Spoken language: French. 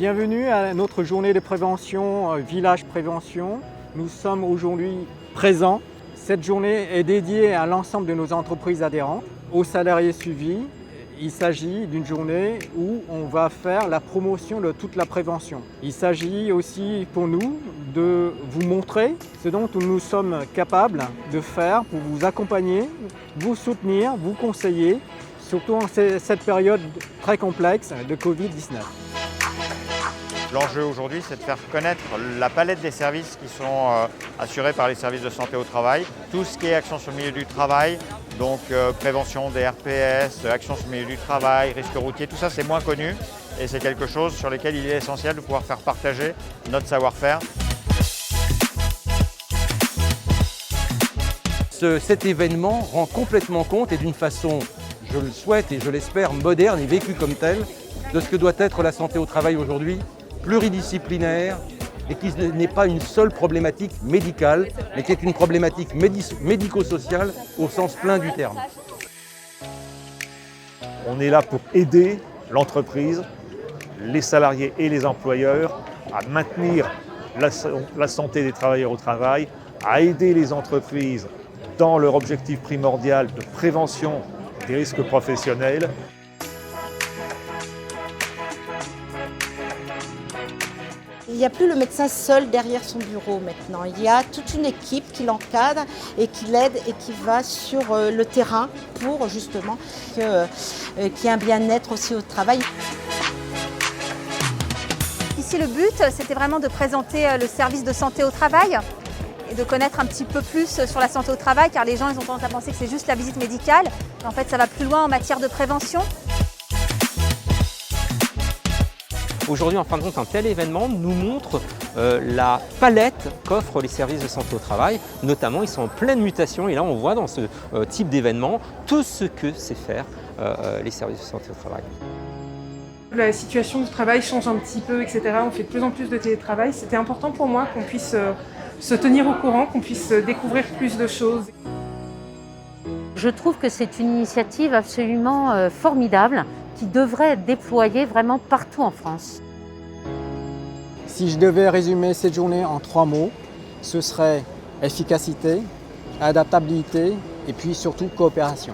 Bienvenue à notre journée de prévention, Village Prévention. Nous sommes aujourd'hui présents. Cette journée est dédiée à l'ensemble de nos entreprises adhérentes, aux salariés suivis. Il s'agit d'une journée où on va faire la promotion de toute la prévention. Il s'agit aussi pour nous de vous montrer ce dont nous sommes capables de faire pour vous accompagner, vous soutenir, vous conseiller, surtout en cette période très complexe de Covid-19. L'enjeu aujourd'hui, c'est de faire connaître la palette des services qui sont assurés par les services de santé au travail. Tout ce qui est action sur le milieu du travail, donc prévention des RPS, action sur le milieu du travail, risques routiers, tout ça c'est moins connu et c'est quelque chose sur lequel il est essentiel de pouvoir faire partager notre savoir-faire. Cet événement rend complètement compte et d'une façon, je le souhaite et je l'espère, moderne et vécue comme telle, de ce que doit être la santé au travail aujourd'hui, pluridisciplinaire et qui n'est pas une seule problématique médicale, mais qui est une problématique médico-sociale au sens plein du terme. On est là pour aider l'entreprise, les salariés et les employeurs à maintenir la santé des travailleurs au travail, à aider les entreprises dans leur objectif primordial de prévention des risques professionnels. Il n'y a plus le médecin seul derrière son bureau maintenant. Il y a toute une équipe qui l'encadre et qui l'aide et qui va sur le terrain pour justement qu'il y ait un bien-être aussi au travail. Ici, le but, c'était vraiment de présenter le service de santé au travail et de connaître un petit peu plus sur la santé au travail, car les gens ils ont tendance à penser que c'est juste la visite médicale. En fait, ça va plus loin en matière de prévention. Aujourd'hui, en fin de compte, un tel événement nous montre la palette qu'offrent les services de santé au travail. Notamment, ils sont en pleine mutation et là, on voit dans ce type d'événement tout ce que sait faire les services de santé au travail. La situation du travail change un petit peu, etc. On fait de plus en plus de télétravail. C'était important pour moi qu'on puisse se tenir au courant, qu'on puisse découvrir plus de choses. Je trouve que c'est une initiative absolument formidable qui devrait être déployée vraiment partout en France. Si je devais résumer cette journée en 3 mots, ce serait efficacité, adaptabilité et puis surtout coopération.